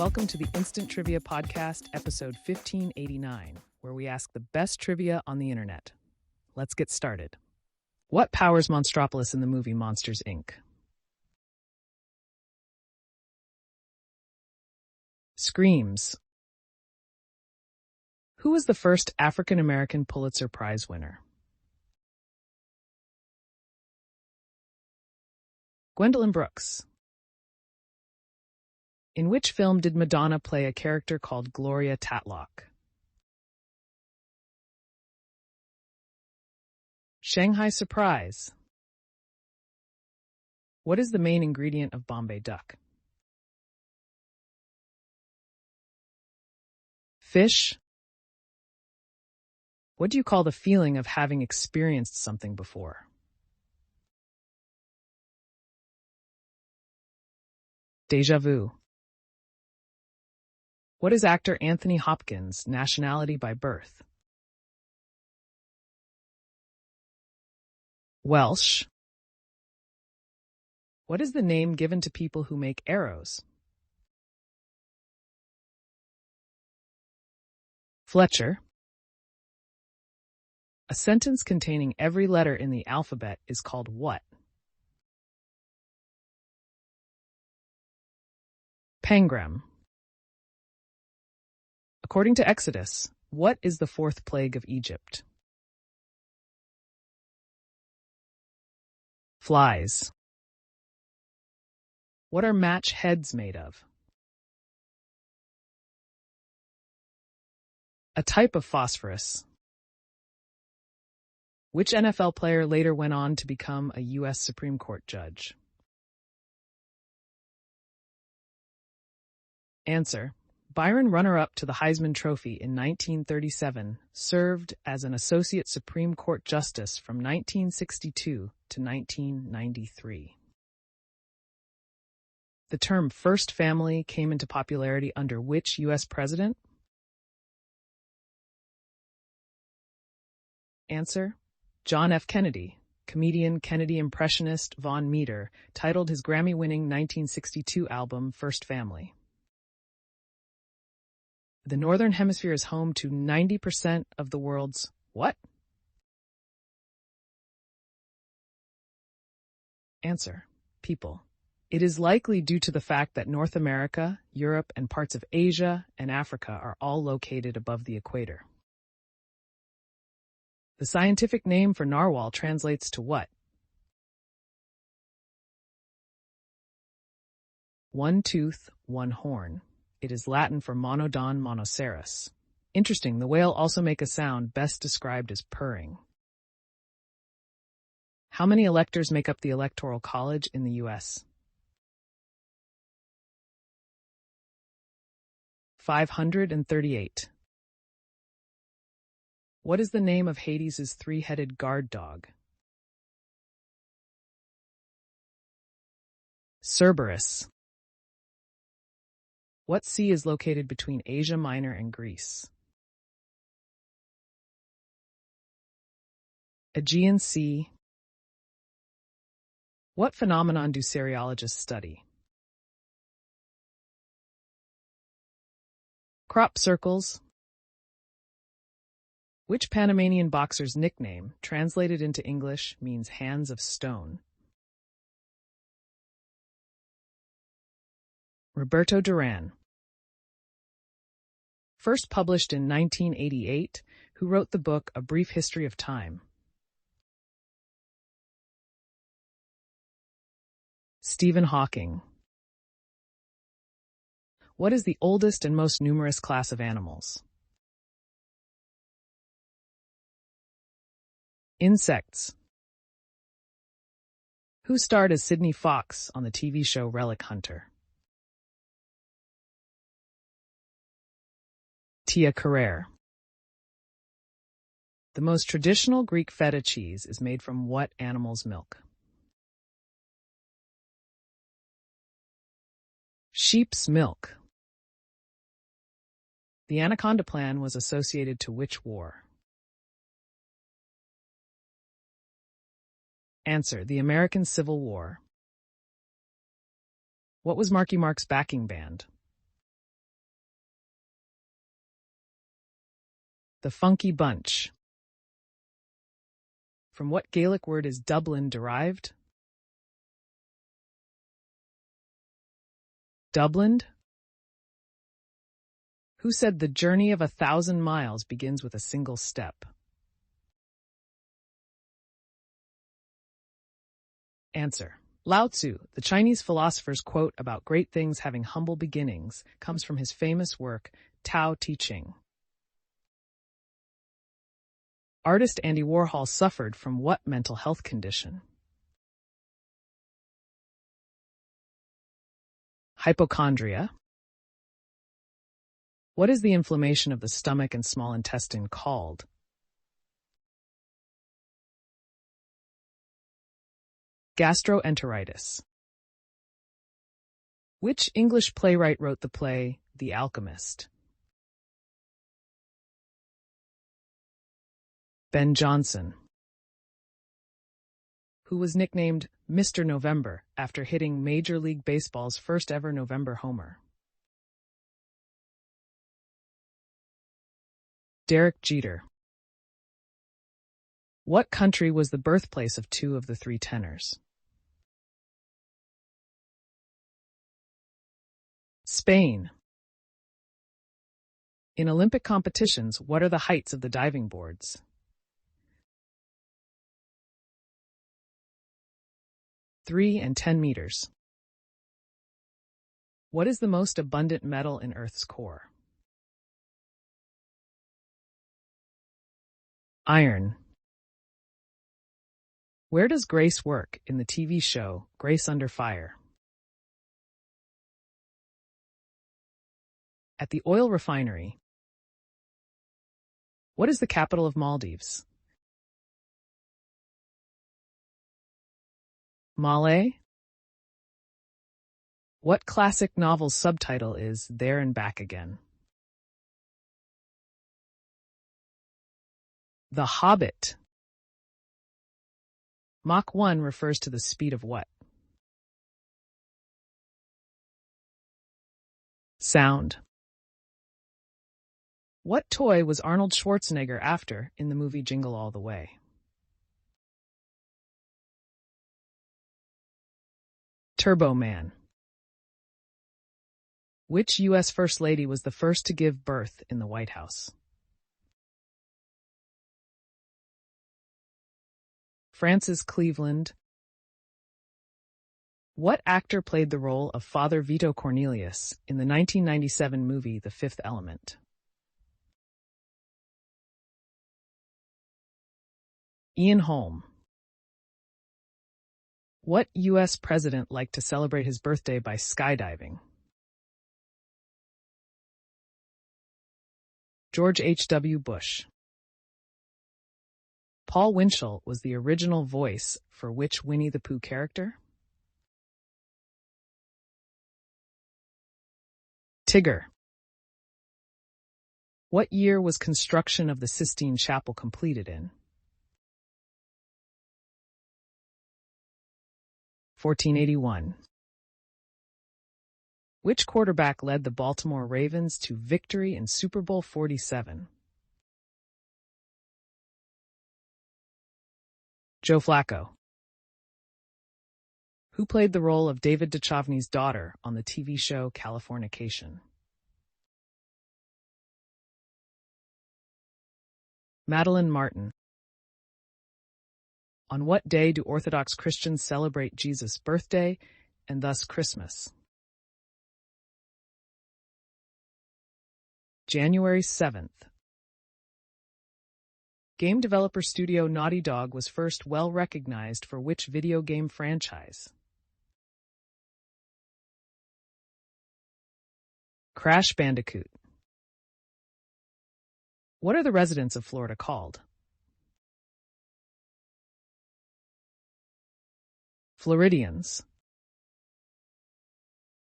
Welcome to the Instant Trivia Podcast, episode 1589, where we ask the best trivia on the internet. Let's get started. What powers Monstropolis in the movie Monsters, Inc.? Screams. Who was the first African-American Pulitzer Prize winner? Gwendolyn Brooks. In which film did Madonna play a character called Gloria Tatlock? Shanghai Surprise. What is the main ingredient of Bombay duck? Fish. What do you call the feeling of having experienced something before? Déjà vu. What is actor Anthony Hopkins' nationality by birth? Welsh. What is the name given to people who make arrows? Fletcher. A sentence containing every letter in the alphabet is called what? Pangram. According to Exodus, what is the fourth plague of Egypt? Flies. What are match heads made of? A type of phosphorus. Which NFL player later went on to become a U.S. Supreme Court judge? Answer. Byron, runner-up to the Heisman Trophy in 1937, served as an Associate Supreme Court Justice from 1962 to 1993. The term First Family came into popularity under which U.S. president? Answer. John F. Kennedy. Comedian Kennedy impressionist Von Meter titled his Grammy-winning 1962 album First Family. The Northern Hemisphere is home to 90% of the world's what? Answer. People. It is likely due to the fact that North America, Europe, and parts of Asia and Africa are all located above the equator. The scientific name for narwhal translates to what? One tooth, one horn. It is Latin for monodon monoceros. Interesting, the whale also make a sound best described as purring. How many electors make up the Electoral College in the U.S.? 538. What is the name of Hades' three-headed guard dog? Cerberus. What sea is located between Asia Minor and Greece? Aegean Sea. What phenomenon do cereologists study? Crop circles. Which Panamanian boxer's nickname, translated into English, means hands of stone? Roberto Duran. First published in 1988, who wrote the book A Brief History of Time? Stephen Hawking. What is the oldest and most numerous class of animals? Insects. Who starred as Sidney Fox on the TV show Relic Hunter? Tia Carrere. The most traditional Greek feta cheese is made from what animal's milk? Sheep's milk. The Anaconda Plan was associated to which war? Answer. The American Civil War. What was Marky Mark's backing band? The Funky Bunch. From what Gaelic word is Dublin derived? Dublined? Who said the journey of 1,000 miles begins with a single step? Answer. Lao Tzu, the Chinese philosopher's quote about great things having humble beginnings, comes from his famous work, Tao Te Ching. Artist Andy Warhol suffered from what mental health condition? Hypochondria. What is the inflammation of the stomach and small intestine called? Gastroenteritis. Which English playwright wrote the play The Alchemist? Ben Jonson. Who was nicknamed Mr. November after hitting Major League Baseball's first ever November homer? Derek Jeter. What country was the birthplace of two of the three tenors? Spain. In Olympic competitions, what are the heights of the diving boards? 3 and 10 meters. What is the most abundant metal in Earth's core? Iron. Where does Grace work in the TV show Grace Under Fire? At the oil refinery. What is the capital of Maldives? Malé? What classic novel's subtitle is There and Back Again? The Hobbit. Mach 1 refers to the speed of what? Sound. What toy was Arnold Schwarzenegger after in the movie Jingle All the Way? Turbo Man. Which U.S. First Lady was the first to give birth in the White House? Frances Cleveland. What actor played the role of Father Vito Cornelius in the 1997 movie The Fifth Element? Ian Holm. What U.S. president liked to celebrate his birthday by skydiving? George H.W. Bush. Paul Winchell was the original voice for which Winnie the Pooh character? Tigger. What year was construction of the Sistine Chapel completed in? 1481. Which quarterback led the Baltimore Ravens to victory in Super Bowl 47? Joe Flacco. Who played the role of David Duchovny's daughter on the TV show Californication? Madeline Martin. On what day do Orthodox Christians celebrate Jesus' birthday and thus Christmas? January 7th. Game developer studio Naughty Dog was first well recognized for which video game franchise? Crash Bandicoot. What are the residents of Florida called? Floridians.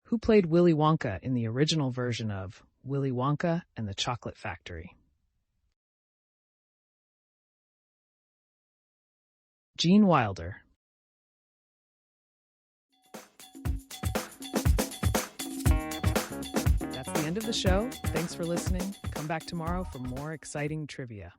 Who played Willy Wonka in the original version of Willy Wonka and the Chocolate Factory? Gene Wilder. That's the end of the show. Thanks for listening. Come back tomorrow for more exciting trivia.